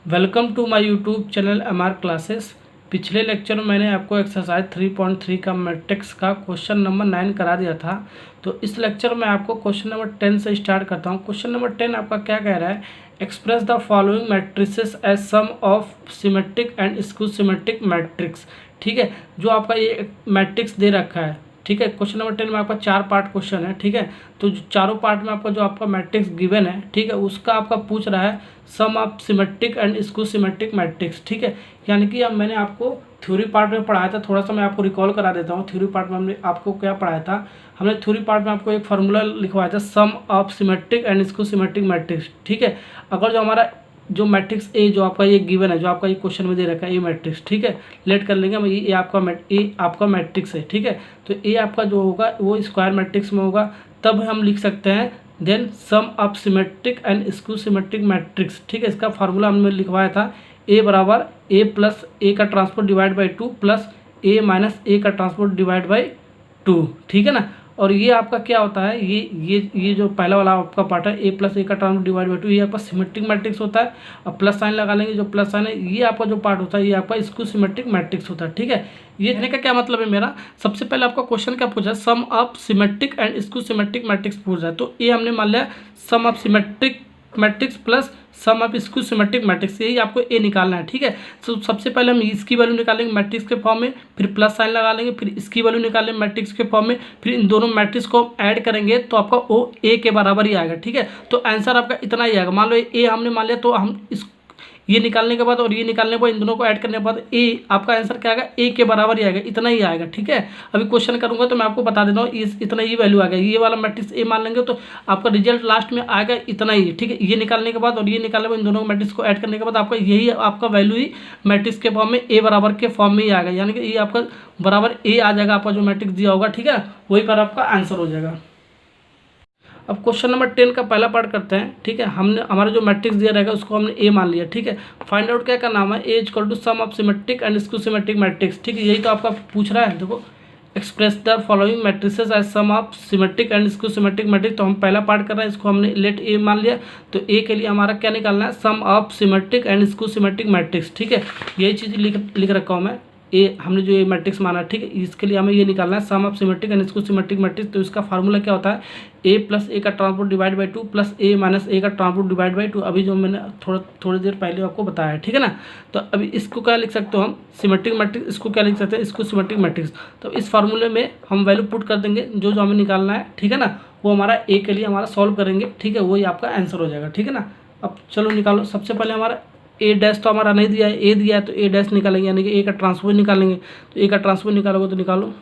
Welcome to my YouTube channel MR classes. पिछले lecture में मैंने आपको एक्सरसाइज 3.3 का मैट्रिक्स का क्वेश्चन नंबर 9 करा दिया था। तो इस लेक्चर में आपको क्वेश्चन नंबर 10 से स्टार्ट करता हूँ। क्वेश्चन नंबर 10 आपका क्या कह रहा है, express the following matrices as sum of symmetric and skew symmetric matrix. ठीक है, जो आपका ये मैट्रिक्स दे रखा है, ठीक है। क्वेश्चन नंबर 10 में आपका 4 पार्ट क्वेश्चन है, ठीक है। तो चारों पार्ट में आपका जो आपका मैट्रिक्स गिवन है, ठीक है, उसका आपका पूछ रहा है sum of symmetric and skew symmetric matrix. ठीक है, यानी कि अब मैंने आपको थ्योरी पार्ट में पढ़ाया था, थोड़ा सा मैं आपको रिकॉल करा देता हूँ। थ्योरी पार्ट में हमने आपको क्या पढ़ाया था, हमने थ्योरी पार्ट में आपको एक फार्मूला लिखवाया था, sum of symmetric and skew symmetric matrix. ठीक है, अगर जो हमारा जो मैट्रिक्स ए जो आपका ये गिवन है, जो आपका ये क्वेश्चन में दे रखा है ए मैट्रिक्स, ठीक है, लेट कर लेंगे हम, ये आपका मैट्रिक्स है। ठीक है, तो ए आपका जो होगा वो स्क्वायर मैट्रिक्स में होगा, तब हम लिख सकते हैं then sum of symmetric and skew symmetric matrix. ठीक है, इसका फार्मूला हमने लिखवाया था, ए बराबर ए प्लस ए का transport divide by 2 plus A minus A का ट्रांसपोर्ट डिवाइड बाई 2। ठीक है ना, और ये आपका क्या होता है, ये जो पहला वाला आपका पार्ट है, ए प्लस ए का ट्रांसपोर्ट डिवाइड बाई 2, ये आपका सिमेट्रिक मैट्रिक्स होता है। अब प्लस साइन लगा लेंगे, जो प्लस साइन है ये आपका जो पार्ट होता है ये आपका स्क्यू सिमेट्रिक मैट्रिक्स होता है। ठीक है, ये कहने का क्या मतलब है मेरा, सबसे पहले आपका क्वेश्चन क्या पूछा है, sum of symmetric and skew symmetric matrix पूछा है। तो ये हमने मान लिया sum of symmetric matrix plus sum of skew symmetric matrix, यही आपको ए निकालना है। ठीक है, तो सबसे पहले हम इसकी वैल्यू निकालेंगे मैट्रिक्स के फॉर्म में, फिर प्लस साइन लगा लेंगे, फिर इसकी वैल्यू निकालेंगे मैट्रिक्स के फॉर्म में, फिर इन दोनों मैट्रिक्स को हम ऐड करेंगे तो आपका ओ ए के बराबर ही आएगा। ठीक है, तो आंसर आपका इतना ही आएगा। मान लो ए हमने मान लिया, तो हम इस ये निकालने के बाद और ये निकालने के बाद इन दोनों को ऐड करने के बाद ए आपका आंसर क्या आएगा, ए के बराबर ही आएगा, इतना ही आएगा। ठीक है, अभी क्वेश्चन करूंगा तो मैं आपको बता देता हूँ इतना ही वैल्यू आएगा, ये वाला मैट्रिक्स ए मान लेंगे तो आपका रिजल्ट लास्ट में आएगा इतना ही। ठीक है, ये निकालने के बाद और ये निकालने के बाद इन दोनों मैट्रिक्स को ऐड करने के बाद आपका यही आपका वैल्यू ही मैट्रिक्स के फॉर्म में ए बराबर के फॉर्म में ही आएगा, यानी कि ये आपका बराबर ए आ जाएगा, आपका जो मैट्रिक्स दिया होगा। ठीक है, वही पर आपका आंसर हो जाएगा। अब क्वेश्चन नंबर 10 का पहला पार्ट करते हैं। ठीक है, हमने हमारा जो मैट्रिक्स दिया रहेगा उसको हमने ए मान लिया। ठीक है, फाइंड आउट क्या का नाम है, A equal to sum of symmetric and skew symmetric matrix. ठीक है, यही तो आपका पूछ रहा है। देखो, express the following matrices as sum of symmetric and skew symmetric matrix. तो हम पहला पार्ट कर रहे हैं, इसको हमने लेट ए मान लिया। तो ए के लिए हमारा क्या निकालना है, sum of symmetric and skew symmetric matrix. ठीक है, यही चीज़ लिख रखा हूँ मैं, ए हमने जो ये मैट्रिक्स माना। ठीक है, इसके लिए हमें ये निकालना है sum of symmetric and skew symmetric matrix. तो इसका फार्मूला क्या होता है, ए प्लस ए का transport divide by 2 plus A minus A का ट्रांसपोर्ट डिवाइड बाई 2, अभी जो मैंने थोड़ी देर पहले आपको बताया है। ठीक है ना, तो अभी इसको क्या लिख सकते हो हम, सिमेट्रिक मैट्रिक्स, इसको क्या लिख सकते हैं, इसको सिमेट्रिक मैट्रिक्स। तो इस फार्मूले में हम वैल्यू पुट कर देंगे जो हमें निकालना है। ठीक है ना, वो हमारा ए के लिए हमारा सॉल्व करेंगे। ठीक है, वही आपका आंसर हो जाएगा। ठीक है ना, अब चलो निकालो। सबसे पहले हमारा ए डैश तो हमारा नहीं दिया है, ए दिया है तो ए डैश निकालेंगे, यानी कि ए का ट्रांसपोज निकालेंगे। तो ए का ट्रांसपोज निकालोगे तो निकालो,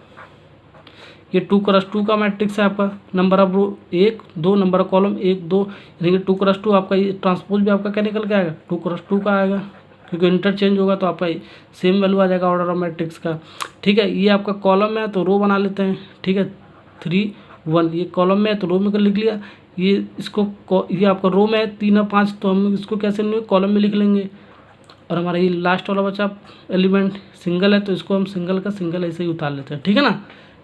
ये 2x2 का मैट्रिक्स है आपका, number of row 1 2, number of column 1 2, यानी कि 2x2 आपका ये ट्रांसपोज भी आपका क्या निकल के आएगा, 2x2 का आएगा, क्योंकि इंटरचेंज होगा तो आपका सेम वैल्यू आ जाएगा ऑर्डर ऑफ मैट्रिक्स का। ठीक है, ये आपका कॉलम है तो रो बना लेते हैं। ठीक है, 3 1, ये कॉलम में है तो रो में कर लिख लिया। ये ये आपका रो में है 3 और 5, तो हम इसको कैसे नहीं कॉलम में लिख लेंगे। और हमारा ये लास्ट वाला बचा एलिमेंट सिंगल है, तो इसको हम सिंगल का सिंगल ऐसे ही उतार लेते हैं। ठीक है ना,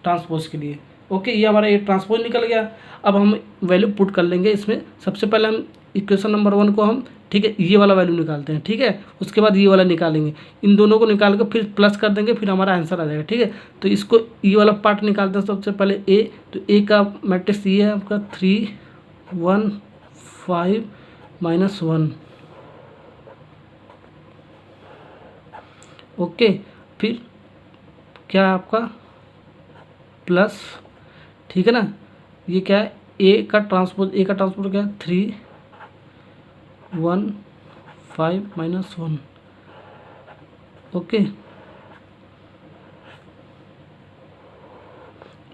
ट्रांसपोज के लिए। ओके, ये हमारा ये ट्रांसपोज निकल गया। अब हम वैल्यू पुट कर लेंगे इसमें। सबसे पहले हम इक्वेशन नंबर 1 को हम, ठीक है, ये वाला वैल्यू निकालते हैं। ठीक है, उसके बाद ये वाला निकालेंगे, इन दोनों को निकाल कर फिर प्लस कर देंगे, फिर हमारा आंसर आ जाएगा। ठीक है, तो इसको ये वाला पार्ट निकालते हैं सबसे पहले ए। तो ए का मैट्रिक्स ये है आपका 3 1 5 -1। ओके, फिर क्या आपका प्लस, ठीक है ना, ये क्या है, ए का ट्रांसपोज क्या है 3 1 5 -1। ओके,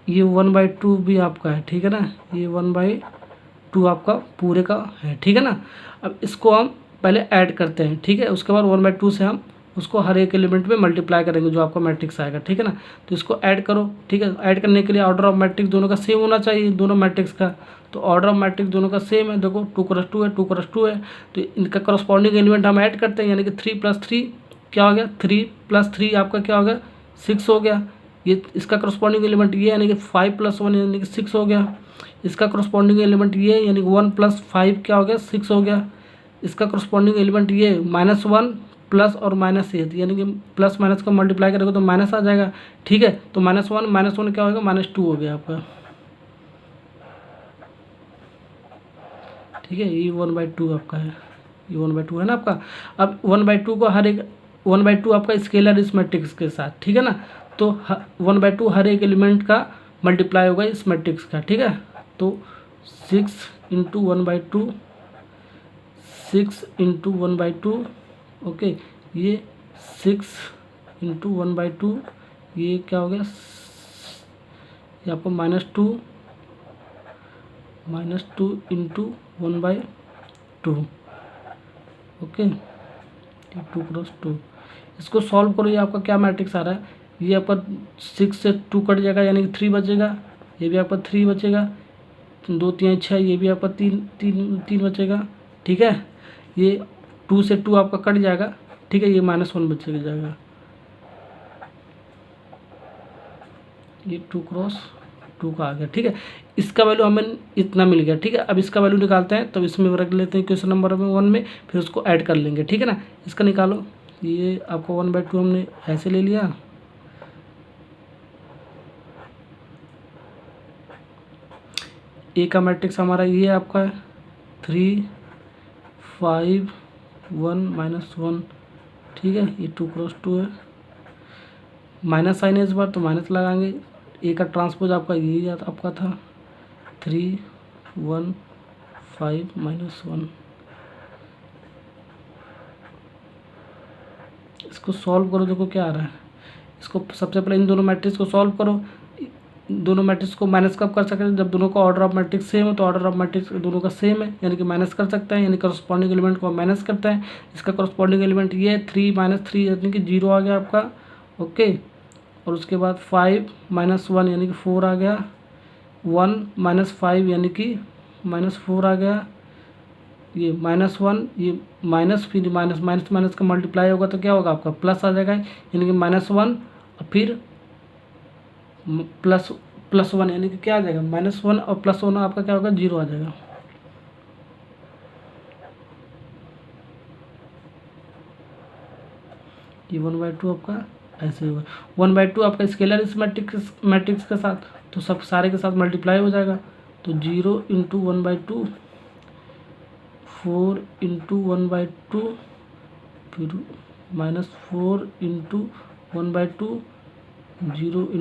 ये 1/2 भी आपका है। ठीक है ना, ये 1/2 आपका पूरे का है। ठीक है ना, अब इसको हम पहले ऐड करते हैं। ठीक है, उसके बाद 1/2 से हम उसको हर एक एलिमेंट में मल्टीप्लाई करेंगे जो आपका मैट्रिक्स आएगा। ठीक है ना, तो इसको ऐड करो। ठीक है, ऐड करने के लिए ऑर्डर ऑफ मैट्रिक्स दोनों का सेम होना चाहिए, दोनों मैट्रिक्स का। तो ऑर्डर ऑफ मैट्रिक्स दोनों का सेम है। देखो 2x2 है, 2x2 है, तो इनका करस्पॉन्डिंग एलिमेंट हम ऐड करते हैं, यानी कि 3 + 3 क्या हो गया, 3 + 3 आपका क्या हो गया, 6 हो गया। ये इसका करस्पॉन्डिंग एलिमेंट ये यानी कि 5 + 1 यानी कि 6 हो गया। इसका करस्पॉन्डिंग एलिमेंट ये यानी कि 1 + 5 क्या हो गया, 6 हो गया। इसका करस्पॉन्डिंग एलिमेंट ये -1 प्लस और माइनस ये, यानी कि प्लस माइनस का मल्टीप्लाई करेगा तो माइनस आ जाएगा। ठीक है, तो -1 क्या होगा, -2 हो गया आपका। ठीक है, ये 1/2 आपका है, ये 1/2 है ना आपका। अब 1/2 को हर एक 1/2 आपका स्केलर इस मैट्रिक्स के साथ, ठीक है ना, तो 1/2 हर एक एलिमेंट का मल्टीप्लाई होगा इस मैट्रिक्स का। ठीक है, तो 6 × 1/2, 6 × 1/2, ओके, ये 6 × 1/2, ये क्या हो गया, ये आपको -2 × 1/2, ओके, 2 × 2। इसको सॉल्व करो, ये आपका क्या मैट्रिक्स आ रहा है, ये आपका 6 से 2 कट जाएगा यानी कि 3 बचेगा, ये भी आपका 3 बचेगा, 2 3 6, ये भी आपका 3 बचेगा। ठीक है, ये 2 से 2 आपका कट जाएगा। ठीक है, ये -1 बचेगा जाएगा, ये 2 × 2 का आ गया। ठीक है, इसका वैल्यू हमें इतना मिल गया। ठीक है, अब इसका वैल्यू निकालते हैं, तो इसमें रख लेते हैं क्वेश्चन नंबर 1 में, फिर उसको ऐड कर लेंगे। ठीक है ना, इसका निकालो, ये आपको 1/2 हमने ऐसे ले लिया, ए का मैट्रिक्स हमारा ये आपका 3 5 1 -1। ठीक है, ये 2 × 2 है, माइनस साइन है इस बार तो माइनस लगाएंगे। ए का ट्रांसपोज आपका यही आपका था 3 1 5 -1। इसको सॉल्व करो, देखो क्या आ रहा है। इसको सबसे पहले इन दोनों मैट्रिक्स को सॉल्व करो। दोनों मैट्रिक्स को माइनस कब कर सकते हैं, जब दोनों का ऑर्डर ऑफ मैट्रिक्स सेम हो, तो ऑर्डर ऑफ मैट्रिक्स दोनों का सेम है, यानी कि माइनस कर सकते हैं, यानी करस्पॉन्डिंग एलिमेंट को माइनस करते हैं। इसका करस्पॉन्डिंग एलिमेंट ये 3 - 3 यानी कि 0 आ गया आपका, ओके। और उसके बाद 5 - 1 यानी कि 4 आ गया, 1 - 5 यानी कि -4 आ गया, ये -1, ये माइनस, फिर माइनस का मल्टीप्लाई होगा तो क्या होगा आपका प्लस आ जाएगा, यानी कि -1 और फिर +1 यानी कि क्या आ जाएगा, -1 और +1 आपका क्या होगा, 0 आ जाएगा। ये 1/2 आपका ऐसे होगा। 1/2 आपका स्केलर इस मैट्रिक्स के साथ, तो सब सारे के साथ मल्टीप्लाई हो जाएगा, तो 0 × 1/2, 4 × 1/2, फिर -4 × 1/2, 0 ×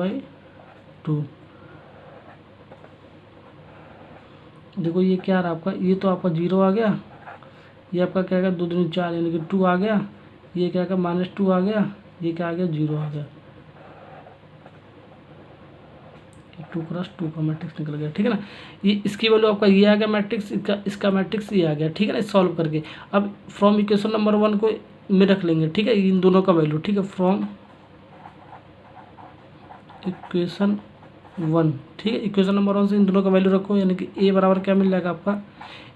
1/2। देखो ये क्या रहा आपका, ये तो आपका 0 आ गया, ये आपका क्या है 2 दूनी 4 यानी कि 2 आ गया, ये क्या है -2 आ गया, ये क्या आ गया 0 आ गया, 2 × 2 का मैट्रिक्स निकल गया। ठीक है ना, ये इसकी वैल्यू आपका ये आ गया मैट्रिक्स, इसका मैट्रिक्स ये आ गया। ठीक है ना, सॉल्व करके अब फ्रॉम इक्वेशन नंबर 1 को में रख लेंगे। ठीक है, इन दोनों का वैल्यू, ठीक है, फ्रॉम इक्वेशन 1, ठीक है, इक्वेशन नंबर 1 से इन दोनों का वैल्यू रखो, यानी कि ए बराबर क्या मिल जाएगा आपका,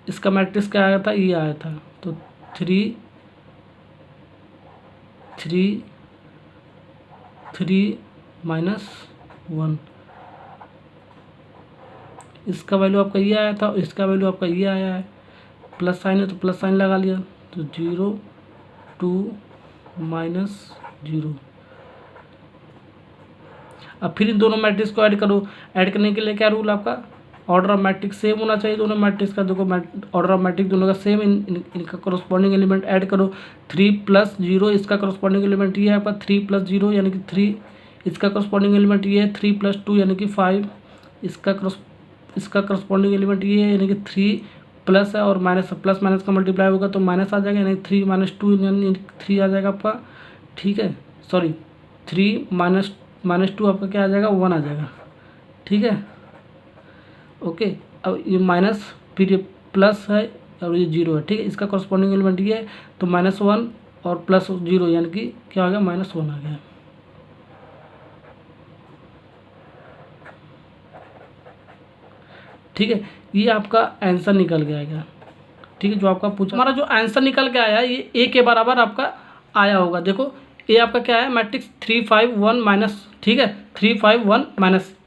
इसका मैट्रिक्स क्या आया था, ये आया था, तो 3 3 3 -1, इसका वैल्यू आपका ये आया था, इसका वैल्यू आपका ये आया है, प्लस साइन है तो प्लस साइन लगा लिया, तो 0 2 -0। अब फिर इन दोनों मैट्रिक्स को ऐड करो। ऐड करने के लिए क्या रूल आपका, ऑर्डर ऑफ मैट्रिक्स सेम होना चाहिए दोनों मैट्रिक्स का। देखो ऑर्डर ऑफ मैट्रिक्स दोनों का सेम, इनका करस्पॉन्डिंग एलिमेंट ऐड करो। 3 + 0, इसका करस्पॉन्डिंग एलिमेंट ये है आपका 3 + 0 यानी कि 3, इसका करस्पॉन्डिंग एलिमेंट ये है 3 + 2 यानी कि 5, इसका करस्पॉन्डिंग एलिमेंट ये है यानी कि 3 प्लस है और माइनस, प्लस माइनस का मल्टीप्लाई होगा तो माइनस आ जाएगा, यानी 3 - 2 यानी 3 आ जाएगा आपका। ठीक है, सॉरी 3 - 2 आपका क्या आ जाएगा, 1 आ जाएगा। ठीक है, ओके। अब ये माइनस, फिर ये प्लस है और ये 0 है। ठीक है, इसका करस्पॉन्डिंग एलिमेंट ये है, तो -1 और +0 यानी कि क्या आ गया, -1 आ गया। ठीक है, ये आपका आंसर निकल के आएगा। ठीक है, जो आपका पूछा, हमारा जो आंसर निकल के आया ये ए के बराबर आपका आया होगा। देखो ए आपका क्या है, मैट्रिक्स 3 5 1 माइनस, ठीक है, 3 5 1 -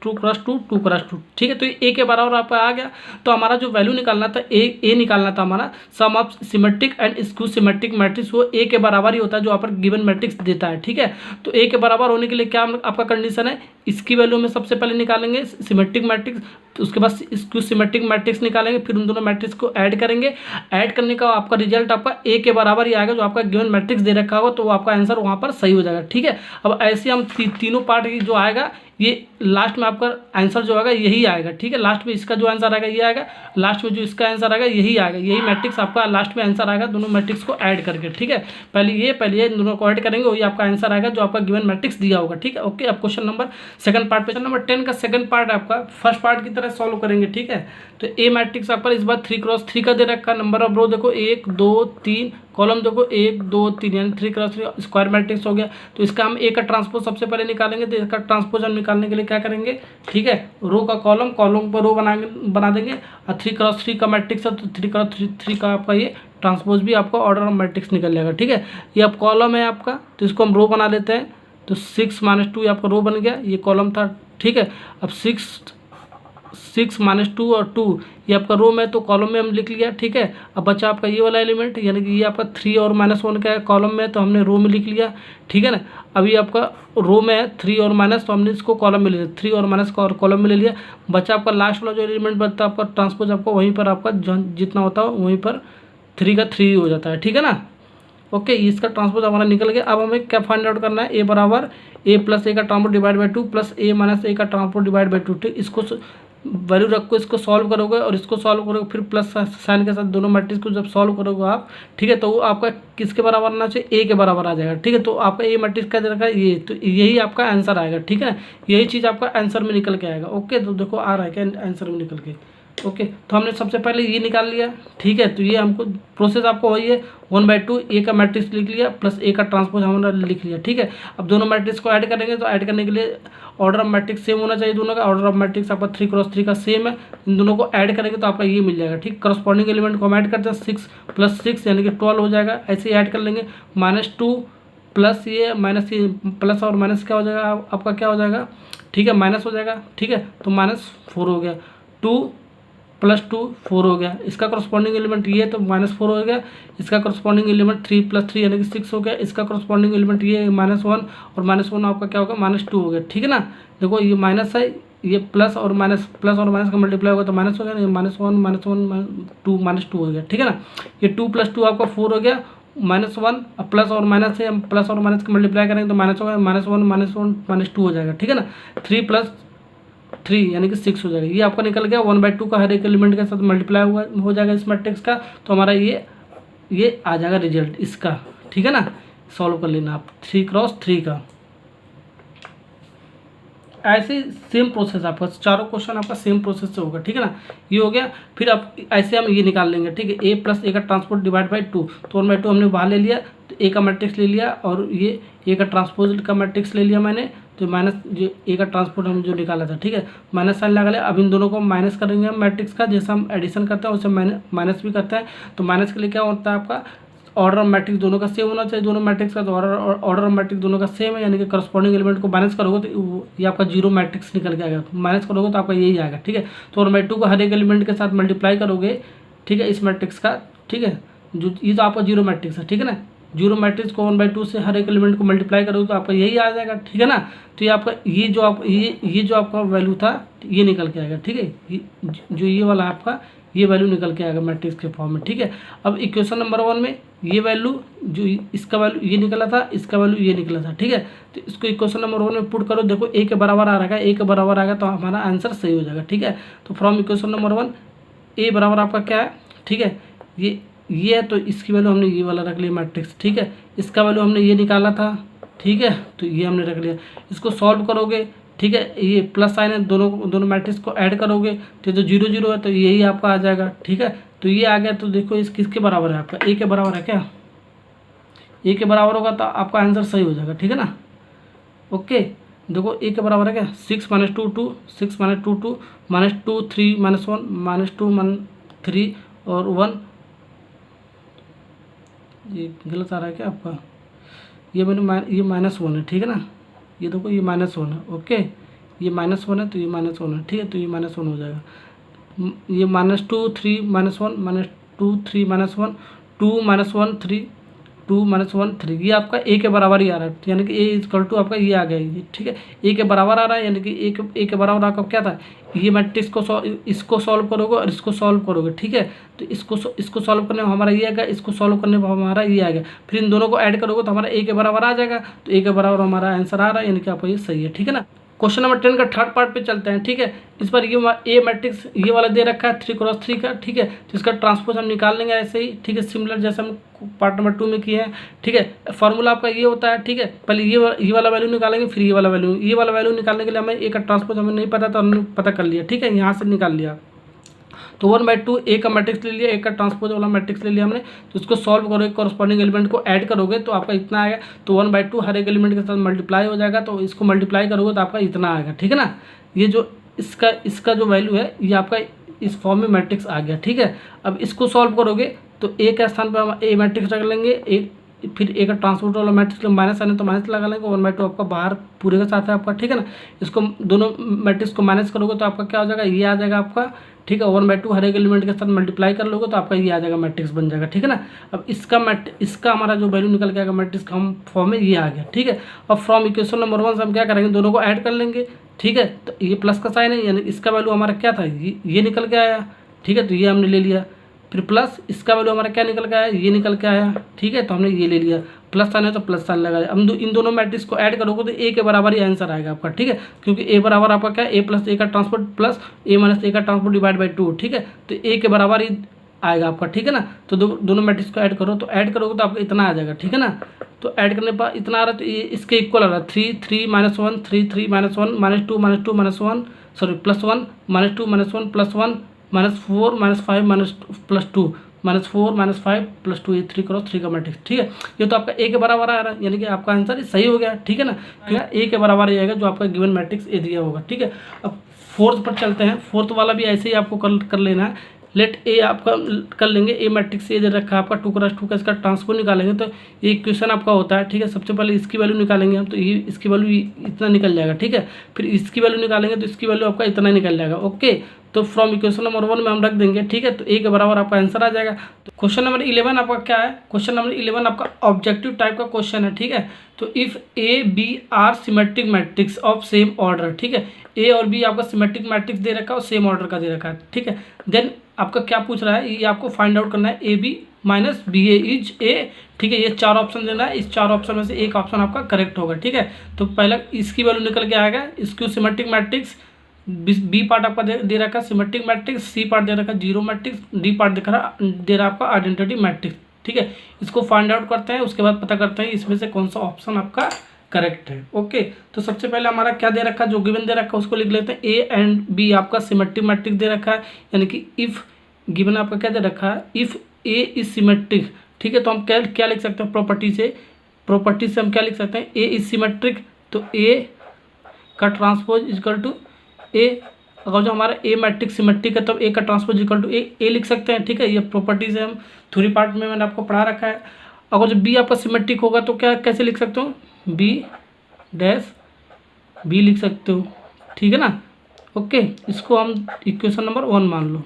2 क्रॉस 2 2 क्रॉस 2, ठीक है। तो ये ए के बराबर आपका आ गया। तो हमारा जो वैल्यू निकालना था ए निकालना था हमारा sum of symmetric and skew symmetric matrix, वो ए के बराबर ही होता है जो आप गिवन मैट्रिक्स देता है, ठीक है। तो ए के बराबर होने के लिए क्या आपका कंडीशन है, इसकी वैल्यू में सबसे पहले निकालेंगे सिमेट्रिक मैट्रिक्स, तो उसके बाद स्क्यू सिमेट्रिक मैट्रिक्स निकालेंगे, फिर उन दोनों मैट्रिक्स को ऐड करेंगे। ऐड करने का आपका रिजल्ट आपका ए के बराबर ही आएगा जो आपका गिवन मैट्रिक्स दे रखा होगा, तो वो आपका आंसर वहाँ पर सही हो जाएगा, ठीक है। अब ऐसे हम तीनों पार्ट जो आएगा ये लास्ट में आपका आंसर जो आएगा यही आएगा, ठीक है। लास्ट में इसका जो आंसर आएगा ये आएगा, लास्ट में जो इसका आंसर आएगा यही आएगा, यही मैट्रिक्स आपका लास्ट में आंसर आएगा दोनों मैट्रिक्स को ऐड करके, ठीक है। पहले ये दोनों को ऐड करेंगे, वही आपका आंसर आएगा जो आपका गिवन मैट्रिक्स दिया होगा, ठीक है। ओके, अब क्वेश्चन नंबर सेकंड पार्ट पे, क्वेश्चन नंबर 10 का सेकंड पार्ट आपका फर्स्ट पार्ट की तरह सॉल्व करेंगे, ठीक है। तो ए मैट्रिक्स आपका इस बार 3 क्रॉस 3 का दे रखा, नंबर ऑफ रो देखो 1 2 3, कॉलम देखो 1 2 3, यानी 3 क्रॉस 3 स्क्वायर मैट्रिक्स हो गया। तो इसका हम ए का ट्रांसपोज सबसे पहले निकालेंगे, तो इसका ट्रांसपोज हम निकालने के लिए क्या करेंगे, ठीक है, रो का कॉलम, कॉलम पर रो बना देंगे। और 3 क्रॉस 3 का मैट्रिक्स है तो 3 क्रॉस 3 का आपका ये ट्रांसपोज भी आपका ऑर्डर ऑफ मैट्रिक्स निकल जाएगा, ठीक है। ये अब कॉलम है आपका, तो इसको हम रो बना लेते हैं। तो 6 - 2 ये आपका रो बन गया, ये कॉलम था, ठीक है। अब 6 - 2 और 2 ये आपका रो में, तो कॉलम में हम लिख लिया, ठीक है। अब बचा आपका ये वाला एलिमेंट, यानी कि ये आपका 3 और -1 का है कॉलम में, तो हमने रो में लिख लिया, ठीक है ना। अभी आपका रो में है 3 और माइनस, तो हमने इसको कॉलम में ले लिया, 3 और माइनस का और कॉलम में ले लिया। बचा आपका लास्ट वाला जो एलिमेंट बनता है आपका ट्रांसपोज, आपको वहीं पर आपका जितना होता है वहीं पर 3 का 3 हो जाता है, ठीक है ना। ओके, इसका ट्रांसपोज हमारा निकल गया। अब हमें क्या फाइंड आउट करना है, ए बराबर ए प्लस ए का transpose divide by 2 plus A minus A का ट्रांसपोज डिवाइड बाई 2, ठीक। इसको वैल्यू रखो, इसको सॉल्व करोगे और इसको सॉल्व करोगे, फिर प्लस साइन के साथ दोनों मैट्रिक्स को जब सॉल्व करोगे आप, ठीक है, तो वो आपका किसके बराबर आना चाहिए, ए के बराबर आ जाएगा, ठीक है। तो आपका ए मैट्रिक्स का दे रखा है ये, तो यही आपका आंसर आएगा, ठीक है। यही चीज़ आपका आंसर में निकल के आएगा। ओके, तो देखो आ रहा है क्या आंसर में निकल के। ओके, तो हमने सबसे पहले ये निकाल लिया, ठीक है। तो ये हमको प्रोसेस आपको वही है, 1/2 ए का मैट्रिक्स लिख लिया प्लस ए का ट्रांसपोज हमने लिख लिया, ठीक है। अब दोनों मैट्रिक्स को ऐड करेंगे, तो ऐड करने के लिए ऑर्डर ऑफ मैट्रिक्स सेम होना चाहिए दोनों का। ऑर्डर ऑफ मैट्रिक्स आपका 3 क्रॉस 3 का सेम है, इन दोनों को ऐड करेंगे तो आपका ये मिल जाएगा, ठीक। करस्पॉन्डिंग एलिमेंट को हम ऐड करते हैं, 6 + 6 यानी कि 12 हो जाएगा। ऐसे ही ऐड कर लेंगे, -2 प्लस ये माइनस, ये प्लस और माइनस क्या हो जाएगा आपका, क्या हो जाएगा, ठीक है, माइनस हो जाएगा, ठीक है। तो -4 हो गया, 2 + 2 4 हो गया। इसका करस्पॉन्डिंग एलिमेंट ये है तो -4 हो गया। इसका करस्पॉन्डिंग एलिमेंट 3 + 3 यानी कि 6 हो गया। इसका करस्पॉन्डिंग एलिमेंट ये -1 और -1 आपका क्या होगा, -2 हो गया, ठीक है ना। देखो ये माइनस है, ये प्लस और माइनस का मल्टीप्लाई होगा तो माइनस हो गया, -1 -2 -2 हो गया, ठीक है ना। ये 2 + 2 आपका 4 हो गया, -1 अब प्लस और माइनस है, हम प्लस और माइनस का मल्टीप्लाई करेंगे तो माइनस होगा, -1 -2 हो जाएगा, ठीक है ना। 3 + 3 यानी कि 6 हो जाएगा। ये आपका निकल गया, 1/2 का हर एक एलिमेंट के साथ मल्टीप्लाई हुआ हो जाएगा इस मैट्रिक्स का। तो हमारा ये आ जाएगा रिजल्ट इसका, ठीक है ना। सॉल्व कर लेना आप 3 क्रॉस 3 का। ऐसे सेम प्रोसेस आपका चारों क्वेश्चन आपका सेम प्रोसेस से होगा, ठीक है ना। ये हो गया, फिर आप ऐसे हम ये निकाल लेंगे, ठीक है। ए प्लस ए का ट्रांसपोज डिवाइड बाई 2, तो 1/2 हमने बाहर ले लिया, तो ए का मैट्रिक्स ले लिया और ये ए का ट्रांसपोज का मैट्रिक्स ले लिया मैंने, तो माइनस जो ए का ट्रांसपोज हम जो निकाला था, ठीक है, माइनस साइन लगा लिया। अब इन दोनों को माइनस करेंगे हम मैट्रिक्स का, जैसा हम एडिशन करते हैं वैसे माइनस भी करते हैं। तो माइनस के लिए क्या होता है आपका, ऑर्डर ऑफ मैट्रिक्स दोनों का सेम होना चाहिए, दोनों मैट्रिक्स का। तो ऑर्डर ऑफ मैट्रिक्स दोनों का सेम है, यानी कि करस्पॉन्डिंग एलिमेंट को माइनस करोगे तो ये आपका 0 मैट्रिक्स निकल के आएगा। माइनस करोगे तो आपका यही आएगा, ठीक है। तो 1/2 को हर एक एलिमेंट के साथ मल्टीप्लाई करोगे, ठीक है, इस मैट्रिक्स का, ठीक है, जो ये तो आपका 0 मैट्रिक्स है, ठीक है ना। 0 मैट्रिक्स को 1/2 से हर एक एलिमेंट को मल्टीप्लाई करोगे तो आपका यही आ जाएगा, ठीक है ना। तो ये आपका ये जो आपका वैल्यू था ये निकल के आएगा, ठीक है। जो ये वाला आपका ये वैल्यू निकल के आएगा मैट्रिक्स के फॉर्म में, ठीक है। अब इक्वेशन नंबर 1 में ये वैल्यू जो इसका वैल्यू ये निकला था, इसका वैल्यू ये निकला था, ठीक है। तो इसको इक्वेशन नंबर 1 में पुट करो, देखो ए के बराबर आ रहा है, ए के बराबर आ गया तो हमारा आंसर सही हो जाएगा, ठीक है। तो फ्रॉम इक्वेशन नंबर 1 ए बराबर आपका क्या है, ठीक है, ये है, तो इसकी वैल्यू हमने ये वाला रख लिया मैट्रिक्स, ठीक है। इसका वैल्यू हमने ये निकाला था, ठीक है, तो ये हमने रख लिया। इसको सॉल्व करोगे, ठीक है, ये प्लस साइन है, दोनों मैट्रिक्स को ऐड करोगे तो 0 0 है, तो यही आपका आ जाएगा, ठीक है। तो ये आ गया, तो देखो इस किसके बराबर है आपका, ए के बराबर है क्या, ए के बराबर होगा तो आपका आंसर सही हो जाएगा, ठीक है ना। ओके, देखो ए के बराबर है क्या, 6 - 2 2, 6 - 2 2, -2 3 -1 -2 3 और 1, ये गलत आ रहा है क्या आपका, ये मैंने ये -1 है, ठीक है ना। ये देखो ये -1 है, ओके, ये -1 है तो ये -1 है, ठीक है, तो ये -1 हो जाएगा। ये -2 3 -1 -2 3 -1 2 -1 3 2 -1 3, ये आपका ए के बराबर ही आ रहा है, यानी कि ए इक्वल टू आपका ये आ गया ये, ठीक है, ए के बराबर आ रहा है, यानी कि ए के बराबर आपका क्या था, ये मैट्रिक्स को इसको सॉल्व करोगे और इसको सॉल्व करोगे, ठीक है, तो इसको सॉल्व करने में हमारा ये आएगा, इसको सॉल्व करने में हमारा ये आएगा, फिर इन दोनों को ऐड करोगे तो हमारा ए के बराबर आ जाएगा, तो ए के बराबर हमारा आंसर आ रहा है, यानी कि आपका ये सही है, ठीक है ना। क्वेश्चन नंबर 10 का थर्ड पार्ट पे चलते हैं, ठीक है। इस पर ये ए मैट्रिक्स ये वाला दे रखा है 3x3 का, ठीक है, तो इसका ट्रांसपोज हम निकाल लेंगे ऐसे ही, ठीक है, सिमिलर जैसे हम पार्ट नंबर 2 में किए हैं, ठीक है। फार्मूला आपका ये होता है, ठीक है, पहले ये वाला वैल्यू निकालेंगे, फिर ये वाला वैल्यू निकालने के लिए हमें ए का ट्रांसपोज हमें नहीं पता तो हमने पता कर लिया, ठीक है, यहाँ से निकाल लिया। तो 1/2 ए का मैट्रिक्स ले लिया, ए का ट्रांसपोज वाला मैट्रिक्स ले लिया हमने, तो उसको सॉल्व करोगे, कॉरस्पॉन्डिंग एलिमेंट को ऐड करोगे तो आपका इतना आएगा, तो 1/2 हर एक एलिमेंट के साथ मल्टीप्लाई हो जाएगा, तो इसको मल्टीप्लाई करोगे तो आपका इतना आएगा, ठीक है ना। ये जो इसका जो वैल्यू है ये आपका इस फॉर्म में मैट्रिक्स आ गया, ठीक है। अब इसको सॉल्व करोगे तो ए के स्थान पर हम ए मैट्रिक्स रख लेंगे, फिर ए का ट्रांसपोज वाला मैट्रिक्स माइनस आने तो माइनस लगा लेंगे, 1/2 आपका बाहर पूरे के साथ है आपका, ठीक है ना। इसको दोनों मैट्रिक्स को माइनस करोगे तो आपका क्या हो जाएगा, ये आ जाएगा आपका, ठीक है, 1/2 हर एक एलिमेंट के साथ मल्टीप्लाई कर लोगे तो आपका ये आ जाएगा, मैट्रिक्स बन जाएगा, ठीक है ना। अब इसका हमारा जो वैल्यू निकल के आएगा मैट्रिक्स का हम फॉर्म में ये आ गया, ठीक है। अब फ्रॉम इक्वेशन नंबर 1 से हम क्या करेंगे, दोनों को ऐड कर लेंगे, ठीक है, तो ये प्लस का साइन है, यानी इसका वैल्यू हमारा क्या था, ये निकल के आया, ठीक है, तो ये हमने ले लिया, फिर प्लस इसका वैल्यू हमारा क्या निकल के आया, ये निकल के आया, ठीक है, तो हमने ये ले लिया, प्लस साइन है तो प्लस साइन लगाया। अब इन दोनों मैट्रिक्स को ऐड करोगे तो ए के बराबर ही आंसर आएगा आपका, ठीक है, क्योंकि ए बराबर आपका क्या है, ए प्लस ए का transport plus A minus A का ट्रांसपोर्ट डिवाइड बाई 2, ठीक है, तो ए के बराबर ही आएगा आपका, ठीक है ना। तो दोनों मैट्रिक्स को ऐड करो, तो ऐड करोगे तो आपको इतना आ जाएगा, ठीक है ना। तो ऐड करने पर इतना आ रहा है, तो ये इसके इक्वल आ रहा है 3 3 -1 3 3 -1 -2 -2 -1 सॉरी +1 -2 -1 +1 -4 -5 +2 -4 -5 +2, ये 3x3 का मैट्रिक्स, ठीक है। ये तो आपका ए के बराबर आ रहा है, यानी कि आपका आंसर सही हो गया, ठीक है ना, क्योंकि ए के बराबर ही आएगा जो आपका गिवन मैट्रिक्स ए दिया होगा, ठीक है। अब फोर्थ पर चलते हैं, फोर्थ वाला भी ऐसे ही आपको कर लेना है। लेट ए आपका कर लेंगे, ए मैट्रिक्स ए दे रखा है आपका 2x2 का, इसका ट्रांसपोज निकालेंगे तो ये इक्वेशन आपका होता है, ठीक है। सबसे पहले इसकी वैल्यू निकालेंगे हम, तो ये इसकी वैल्यू इतना निकल जाएगा, ठीक है। फिर इसकी वैल्यू निकालेंगे तो इसकी वैल्यू आपका इतना निकल जाएगा, ओके। तो फ्रॉम इक्वेशन नंबर 1 में हम रख देंगे, ठीक है, तो ए के बराबर आपका आंसर आ जाएगा। तो क्वेश्चन नंबर 11 आपका क्या है, क्वेश्चन नंबर 11 आपका ऑब्जेक्टिव टाइप का क्वेश्चन है, ठीक है। तो if A B are symmetric matrix of same order, ठीक है, ए और बी आपका सिमेट्रिक मैट्रिक्स दे रखा है और सेम ऑर्डर का दे रखा है, ठीक है। देन आपका क्या पूछ रहा है, ये आपको फाइंड आउट करना है A B minus B A is A, ठीक है। ये 4 ऑप्शन देना है, इस 4 ऑप्शन में से एक ऑप्शन आपका करेक्ट होगा, ठीक है। तो पहला इसकी वैल्यू निकल के आएगा, इसको सिमेट्रिक मैट्रिक्स बी पार्ट आपका दे रखा है सिमेट्रिक मैट्रिक्स, सी पार्ट दे रखा है जीरो मैट्रिक्स, डी पार्ट दे रहा आपका आइडेंटिटी मैट्रिक्स, ठीक है। इसको फाइंड आउट करते हैं, उसके बाद पता करते हैं इसमें से कौन सा ऑप्शन आपका करेक्ट है, ओके। तो सबसे पहले हमारा क्या दे रखा है, जो गिवन दे रखा है उसको लिख लेते हैं। ए एंड बी आपका सिमेट्रिक मैट्रिक्स दे रखा है, यानी कि इफ़ गिवन आपका क्या दे रखा है, इफ़ ए इज सिमेट्रिक, ठीक है। तो हम क्या लिख सकते हैं, प्रॉपर्टी से हम क्या लिख सकते हैं, ए इज सिमेट्रिक, तो ए का ट्रांसपोज इक्वल टू ए, अगर जो हमारा ए मैट्रिक्स सिमेट्रिक है तब ए का ट्रांसपोज इक्वल टू ए लिख सकते हैं, ठीक है। ये प्रॉपर्टी से हम थ्योरी पार्ट में मैंने आपको पढ़ा रखा है। अगर जो बी आपका सिमेट्रिक होगा तो कैसे लिख सकते हो, बी डैश बी लिख सकते हो, ठीक है ना, ओके। इसको हम इक्वेशन नंबर 1 मान लो,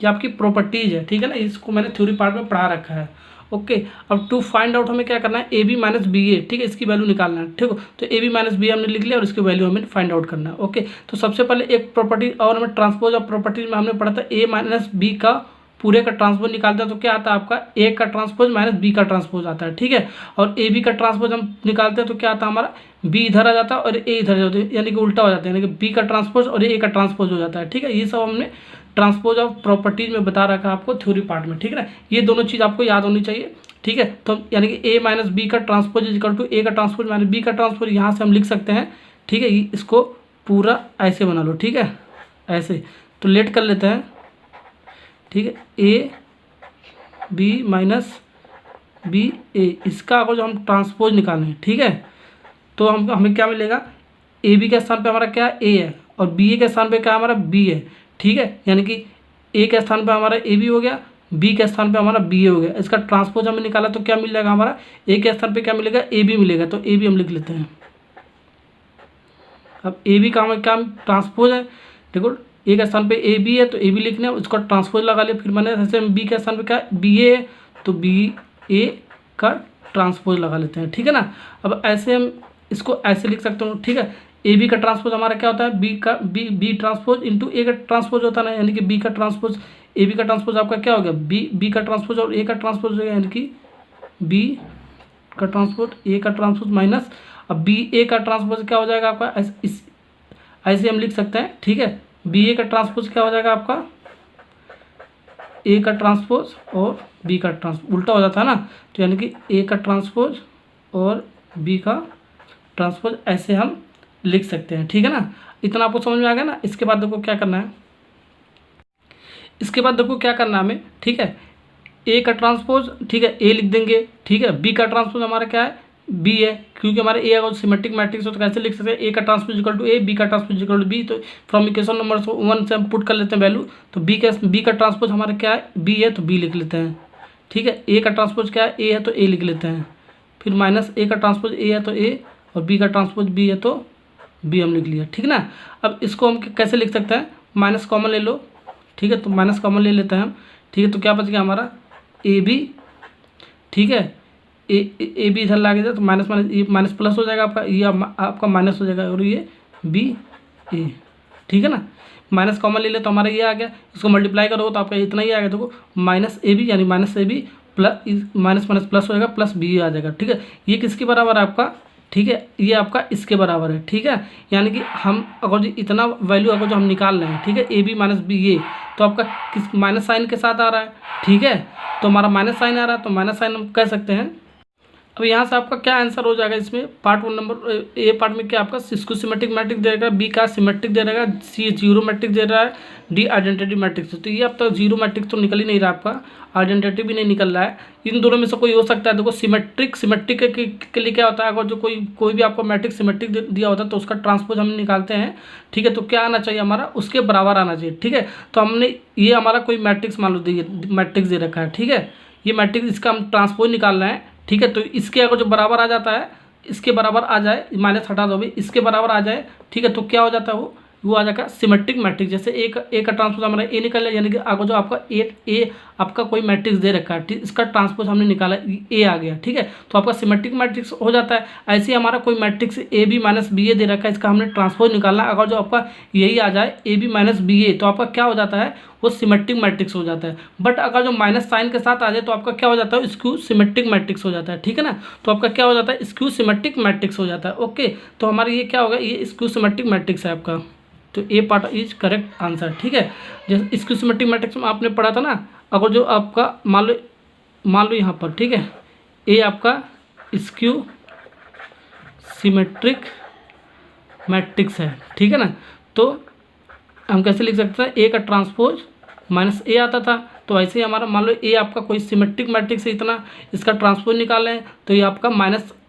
ये आपकी प्रॉपर्टीज है, ठीक है ना, इसको मैंने थ्योरी पार्ट में पढ़ा रखा है, ओके। अब टू फाइंड आउट हमें क्या करना है, ए बी माइनस बी ए, ठीक है, इसकी वैल्यू निकालना है, ठीक है। तो ए बी माइनस बी हमने लिख लिया और इसकी वैल्यू हमें फाइंड आउट करना है, ओके। तो सबसे पहले एक प्रॉपर्टी और हमें ट्रांसपोज ऑफ प्रॉपर्टीज में हमने पढ़ा था, ए माइनस बी का पूरे का ट्रांसपोज निकालते हैं तो क्या आता है आपका, ए का ट्रांसपोज माइनस बी का ट्रांसपोज आता है, ठीक है। और ए बी का ट्रांसपोज हम निकालते हैं तो क्या आता है हमारा, बी इधर आ जाता है और ए इधर जाता है, यानी कि उल्टा हो जाता है, यानी कि बी का ट्रांसपोज और ए का ट्रांसपोज हो जाता है, ठीक है। ये सब हमने ट्रांसपोज ऑफ प्रॉपर्टीज में बता रखा है आपको थ्योरी पार्ट में, ठीक है ना। ये दोनों चीज़ आपको याद होनी चाहिए, ठीक है। तो यानी कि ए माइनस बी का ट्रांसपोज इक्वल टू ए का ट्रांसपोज माइनस बी का ट्रांसपोज, यहाँ से हम लिख सकते हैं, ठीक है। इसको पूरा ऐसे बना लो, ठीक है, ऐसे। तो लेट कर लेते हैं, ठीक है, ए बी माइनस बी ए, इसका अगर जो हम ट्रांसपोज निकालें, ठीक है, तो हमें क्या मिलेगा, ए बी के स्थान पे हमारा क्या ए है और बी ए के स्थान पे क्या हमारा बी है, ठीक है। यानी कि ए के स्थान पे हमारा ए बी हो गया, बी के स्थान पे हमारा बी ए हो गया। इसका ट्रांसपोज हमें निकाला तो क्या मिल जाएगा हमारा, ए के स्थान पे क्या मिलेगा, ए बी मिलेगा, तो ए बी हम लिख लेते हैं, अब ए बी का क्या ट्रांसपोज है, देखो ए के स्थान पे ए बी है तो ए बी लिखना है, उसका ट्रांसपोज लगा लिया। फिर मैंने ऐसे बी के स्थान पे क्या बी ए है तो बी ए का ट्रांसपोज लगा लेते हैं, ठीक है ना। अब ऐसे हम इसको ऐसे लिख सकते हो, ठीक है। ए बी का ट्रांसपोज हमारा क्या होता है, बी ट्रांसपोज इंटू ए का ट्रांसपोज होता है ना, यानी कि बी का ट्रांसपोज ए बी का ट्रांसपोज आपका क्या हो गया, बी का ट्रांसपोज और ए का ट्रांसपोज हो गया, यानी कि बी का ट्रांसपोज ए का ट्रांसपोज माइनस, अब बी ए का ट्रांसपोज क्या हो जाएगा आपका, ऐसे हम लिख सकते हैं, ठीक है। बी ए का ट्रांसपोज क्या हो जाएगा आपका, ए का ट्रांसपोज और बी का ट्रांसपोज, उल्टा हो जाता है ना, तो यानी कि ए का ट्रांसपोज और बी का ट्रांसपोज ऐसे हम लिख सकते हैं, ठीक है ना। इतना आपको समझ में आ गया ना। इसके बाद देखो क्या करना है, इसके बाद देखो क्या करना है हमें, ठीक है। ए का ट्रांसपोज, ठीक है, ए लिख देंगे, ठीक है। बी का ट्रांसपोज हमारा क्या है, बी है, क्योंकि हमारे ए अगर सिमेट्रिक मैट्रिक्स हो तो कैसे लिख सकते हैं, ए का transpose equal to A, B का ट्रांसपोज इक्वल टू बी। तो फ्रॉम इक्वेशन नंबर 1 से हम पुट कर लेते हैं वैल्यू, तो बी का ट्रांसपोज हमारा क्या है, बी है तो बी लिख लेते हैं, ठीक है। ए का ट्रांसपोज क्या है, ए है तो ए लिख लेते हैं, फिर माइनस ए का ट्रांसपोज ए है तो ए और बी का ट्रांसपोज बी है तो बी हम लिख लिया, ठीक है ना। अब इसको हम कैसे लिख सकते हैं, माइनस कॉमन ले लो, ठीक है, तो माइनस कॉमन ले लेते हैं हम, ठीक है। तो क्या बच गया हमारा ए बी, ठीक है, ए बी इधर ला के जाए तो माइनस माइनस ये माइनस प्लस हो जाएगा आपका, ये आपका माइनस हो जाएगा और ये बी ए, ठीक है ना। माइनस कॉमन ले ले तो हमारा ये आ गया, इसको मल्टीप्लाई करोगे तो आपका इतना ही आ गया, देखो माइनस ए बी यानी minus A B plus minus minus plus हो जाएगा प्लस बी आ जाएगा, ठीक है। ये किसके बराबर है आपका, ठीक है, ये आपका इसके बराबर है, ठीक है। यानी कि हम अगर जो इतना वैल्यू अगर जो हम निकाल रहे हैं, ठीक है, ए बी माइनस बी ए, तो आपका किस माइनस साइन के साथ आ रहा है, ठीक है। तो हमारा माइनस साइन आ रहा है तो माइनस साइन हम कह सकते हैं। अब यहाँ से आपका क्या आंसर हो जाएगा इसमें, पार्ट 1 नंबर ए पार्ट में क्या आपका इसको सिमेट्रिक मैट्रिक्स दे रहेगा, बी का सिमेट्रिक दे रहेगा, सी जीरो मैट्रिक्स दे रहा है, डी आइडेंटिटी मैट्रिक्स। तो ये अब तक जीरो मैट्रिक्स तो निकल ही नहीं रहा आपका, आइडेंटिटी भी नहीं निकल रहा है। इन दोनों में से कोई हो सकता है। देखो सिमेट्रिक के लिए क्या होता है, अगर जो कोई भी आपको मैट्रिक्स सिमेट्रिक दिया होता है तो उसका ट्रांसपोज हम निकालते हैं, ठीक है। तो क्या आना चाहिए हमारा, उसके बराबर आना चाहिए, ठीक है। तो हमने ये हमारा कोई मैट्रिक्स मान लो मैट्रिक्स दे रखा है, ठीक है। ये मैट्रिक्स इसका हम ट्रांसपोज निकालना है, ठीक है। तो इसके अगर जो बराबर आ जाता है, इसके बराबर आ जाए, माइनस हटा दो भी, इसके बराबर आ जाए, ठीक है। तो क्या हो जाता है वो आ जाएगा सिमेट्रिक मैट्रिक्स। जैसे ए का ट्रांसपोज हमारा ए निकल जाए, यानी कि अगर जो आपका ए आपका कोई मैट्रिक्स दे रखा है, ठीक, इसका ट्रांसपोज हमने निकाला ए आ गया, ठीक है। तो आपका सिमेट्रिक मैट्रिक्स हो जाता है। ऐसे ही हमारा कोई matrix A B minus B A दे रखा है, इसका हमने ट्रांसपोज निकालना है, अगर जो आपका यही आ जाए ए बी माइनस बी ए, तो आपका क्या हो जाता है, वो सिमेट्रिक मैट्रिक्स हो जाता है। बट अगर जो माइनस साइन के साथ आ जाए तो आपका क्या हो जाता है, स्क्यू सिमेट्रिक मैट्रिक्स हो जाता है, ठीक है ना। तो आपका क्या हो जाता है, स्क्यू सिमेट्रिक मैट्रिक्स हो जाता है, ओके। तो हमारा ये क्या होगा, ये स्क्यू सिमेट्रिक मैट्रिक्स है आपका। तो ए पार्ट इज करेक्ट आंसर, ठीक है। जैसे स्क्यू सिमेट्रिक मैट्रिक्स में आपने पढ़ा था ना, अगर जो आपका मान लो यहाँ पर, ठीक है, ए आपका स्क्यू सिमेट्रिक मैट्रिक्स है, ठीक है ना। तो हम कैसे लिख सकते हैं, ए का ट्रांसपोज माइनस ए आता था, तो ऐसे ही हमारा मान लो ए आपका कोई सिमेट्रिक मैट्रिक्स है इतना, इसका ट्रांसपोज निकाल रहे हैं तो ये आपका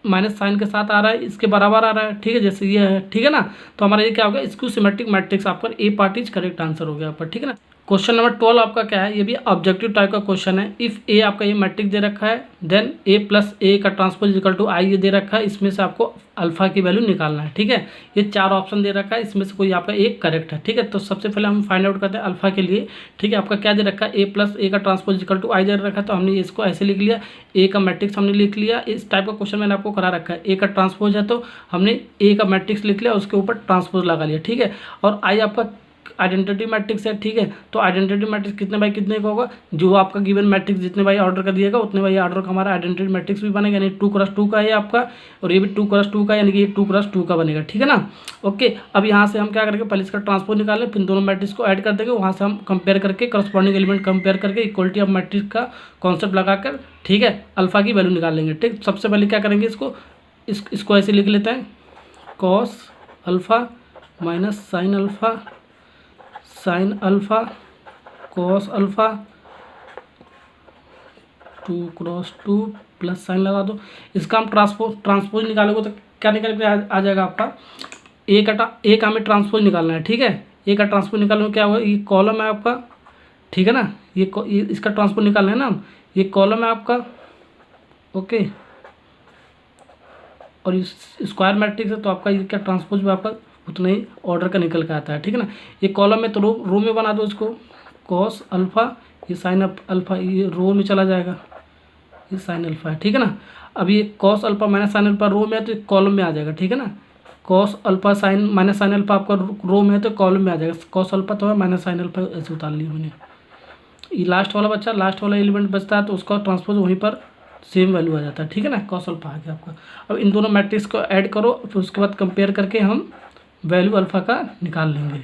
माइनस साइन के साथ आ रहा है, इसके बराबर आ रहा है, ठीक है, जैसे ये है, ठीक है ना। तो हमारा ये क्या होगा, स्क्यू सिमेट्रिक मैट्रिक्स आपका ए पार्ट इज करेक्ट आंसर हो गया आपका, ठीक है ना। क्वेश्चन नंबर 12 आपका क्या है, ये भी ऑब्जेक्टिव टाइप का क्वेश्चन है। इफ़ ए आपका ये मैट्रिक्स दे रखा है, देन ए प्लस ए का ट्रांसपोज इक्वल टू आई ये दे रखा है, इसमें से आपको अल्फा की वैल्यू निकालना है, ठीक है। ये 4 ऑप्शन दे रखा है, इसमें से कोई आपका एक करेक्ट है, ठीक है। तो सबसे पहले हम फाइंड आउट करते हैं अल्फा के लिए, ठीक है। आपका क्या दे रखा है, ए प्लस ए का ट्रांसपोज इक्वल टू आई दे रखा है, तो हमने इसको ऐसे लिख लिया, ए का मैट्रिक्स हमने लिख लिया। इस टाइप का क्वेश्चन मैंने आपको करा रखा है, ए का ट्रांसपोज है तो हमने ए का मैट्रिक्स लिख लिया, उसके ऊपर ट्रांसपोज लगा लिया, ठीक है। और आई आपका आइडेंटिटी मैट्रिक्स है, ठीक है। तो आइडेंटिटी मैट्रिक्स कितने बाई कितने का होगा, जो आपका गिवन मैट्रिक्स जितने बाई ऑर्डर का दिएगा उतने बाई ऑर्डर का हमारा आइडेंटिटी मैट्रिक्स भी बनेगा, यानी 2x2 का है आपका, और ये भी 2x2 का, यानी कि ये 2x2 का बनेगा, ठीक है ना। ओके, अब यहाँ से हम क्या करेंगे, पहले इसका ट्रांसपोज निकालें, फिर दोनों मैट्रिक्स को ऐड कर देंगे, वहाँ से हम कंपेयर करके करस्पॉन्डिंग एलिमेंट कंपेयर करके इक्वलिटी ऑफ मैट्रिक्स का कॉन्सेप्ट लगाकर, ठीक है, अल्फा की वैल्यू निकाल लेंगे, ठीक। सबसे पहले क्या करेंगे, इसको ऐसे लिख लेते हैं, cos alpha minus sine alpha, sine alpha cos alpha 2x2 plus sign लगा दो। इसका हम ट्रांसपोज निकालोगे तो क्या निकल के आ जाएगा आपका, ए का हमें ट्रांसपोज निकालना है, ठीक है। ए का ट्रांसपोज निकालने में क्या होगा, ये कॉलम है आपका, ठीक है ना, ये इसका ट्रांसपोज निकालना है ना, ये कॉलम है आपका, ओके। और स्क्वायर मैट्रिक्स है तो आपका ये क्या ट्रांसपोज भी आपका उतना ही ऑर्डर का निकल के आता है, ठीक है ना। ये कॉलम में तो रो में बना दो इसको, कॉस अल्फ़ा, ये साइन अल्फ़ा, ये रो में चला जाएगा, ये साइन अल्फ़ा है, ठीक है ना। अब ये cos alpha minus sine alpha row में है तो कॉलम में आ जाएगा, ठीक है ना। Cos alpha sine minus sine alpha आपका रो में है तो कॉलम में आ जाएगा, कॉस अल्फ़ा तो है माइनस साइन अल्फ़ा ऐसे उतार लिया मैंने। ये लास्ट वाला बच्चा, लास्ट वाला एलिमेंट बचता है तो उसका ट्रांसपोज वहीं पर सेम वैल्यू आ जाता है, ठीक है ना। कॉस अल्फ़ा आ गया आपका। अब इन दोनों मैट्रिक्स को ऐड करो, फिर उसके बाद कंपेयर करके हम वैल्यू अल्फ़ा का निकाल लेंगे।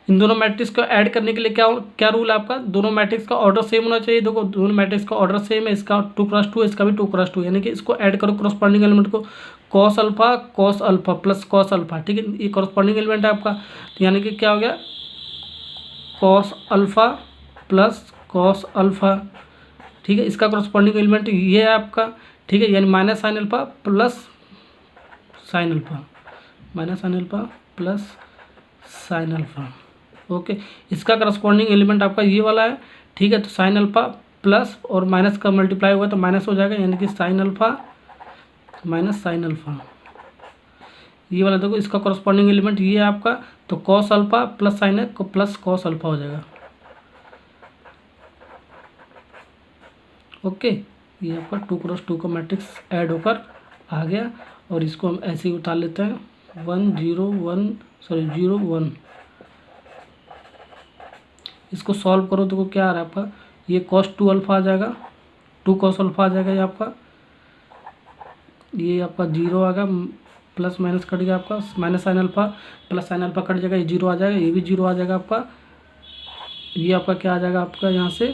इन दोनों मैट्रिक्स को ऐड करने के लिए क्या क्या रूल है आपका, दोनों मैट्रिक्स का ऑर्डर सेम होना चाहिए। देखो दोनों मैट्रिक्स का ऑर्डर सेम है, इसका 2x2 इसका भी 2x2, यानी कि इसको ऐड करो कॉरस्पॉन्डिंग एलिमेंट को, cos alpha plus cos alpha, ठीक है। ये कॉरस्पॉन्डिंग एलिमेंट है आपका, तो यानी कि क्या हो गया, cos alpha plus cos alpha, ठीक है। इसका कॉरस्पॉन्डिंग एलिमेंट ये है आपका, ठीक है, यानी minus sine alpha plus sine alpha, minus sine alpha plus sine alpha, okay. इसका करस्पॉन्डिंग एलिमेंट आपका ये वाला है, ठीक है। तो साइन अल्फ़ा प्लस और माइनस का मल्टीप्लाई हुआ तो माइनस हो जाएगा, यानी कि sine alpha minus sine alpha, ये वाला देखो इसका करस्पॉन्डिंग एलिमेंट ये है आपका, तो कॉस अल्फ़ा प्लस साइन है प्लस कॉस अल्फ़ा हो जाएगा, ओके। ये आपका 2x2 का मैट्रिक्स ऐड होकर आ गया, और इसको हम ऐसे ही उतार लेते हैं 1 0 1 0 1। इसको सॉल्व करो तो क्या आ रहा है आपका, ये cos 2 अल्फ़ा आ जाएगा, 2 cos अल्फ़ा आ जाएगा ये आपका, ये आपका 0 आ गया, प्लस माइनस कट गया आपका, minus sine alpha plus sine alpha cut जाएगा, ये 0 आ जाएगा, ये भी 0 आ जाएगा आपका। ये आपका क्या आ जाएगा आपका यहाँ से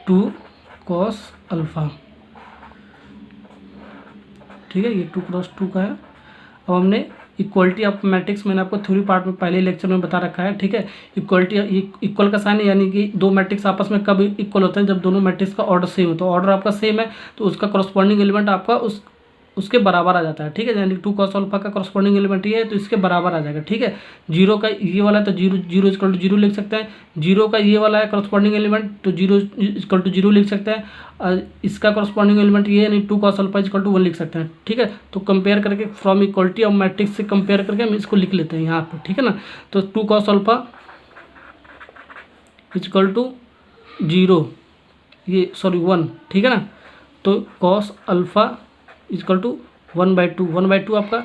2 cos अल्फ़ा, ठीक है। ये 2x2 का है। अब हमने इक्वलिटी ऑफ मैट्रिक्स मैंने आपको थ्योरी पार्ट में पहले लेक्चर में बता रखा है, ठीक है। इक्वलिटी इक्वल का साइन यानी कि दो मैट्रिक्स आपस में कब इक्वल होते हैं, जब दोनों मैट्रिक्स का ऑर्डर सेम हो। तो ऑर्डर आपका सेम है तो उसका करस्पॉन्डिंग एलिमेंट आपका उसके बराबर आ जाता है, ठीक है। यानी 2 cos अल्फ़ा का करस्पॉन्डिंग एलिमेंट ये है तो इसके बराबर आ जाएगा, ठीक है। 0 का ये वाला है तो 0 0 इक्वल टू 0 लिख सकते हैं, 0 का ये वाला है करस्पॉन्डिंग एलिमेंट तो 0 इक्वल टू 0 लिख सकते हैं, इसका करस्पॉन्डिंग एलिमेंट ये यानी 2 cos अल्फ़ा इक्वल टू 1 लिख सकते हैं, ठीक है। तो कंपेयर करके फ्रॉम इक्वलिटी ऑफ मैट्रिक्स से कंपेयर करके हम इसको लिख लेते हैं यहाँ पर, ठीक है ना। तो 2 cos अल्फ़ा इक्वल टू 0, ये सॉरी 1, ठीक है ना। तो cos अल्फ़ा इक्वल टू 1/2, 1/2 आपका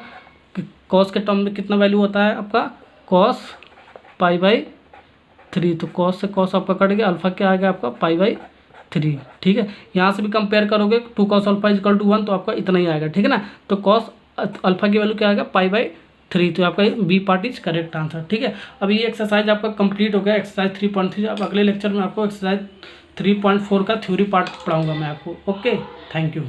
कॉस के टर्म में कितना वैल्यू होता है आपका cos π/3, तो cos से cos आपका कट गया, अल्फ़ा क्या आ गया आपका π/3, ठीक है। यहाँ से भी कंपेयर करोगे 2 cos अल्फ़ा इक्वल टू 1 तो आपका इतना ही आएगा, ठीक है ना। तो cos अल्फ़ा की वैल्यू क्या आएगा π/3, तो आपका B part is correct answer, ठीक है। अब ये एक्सरसाइज आपका कंप्लीट हो गया, एक्सरसाइज 3.3। अब अगले लेक्चर में आपको एक्सरसाइज 3.4 का थ्योरी पार्ट पढ़ाऊँगा मैं आपको, ओके। Thank you.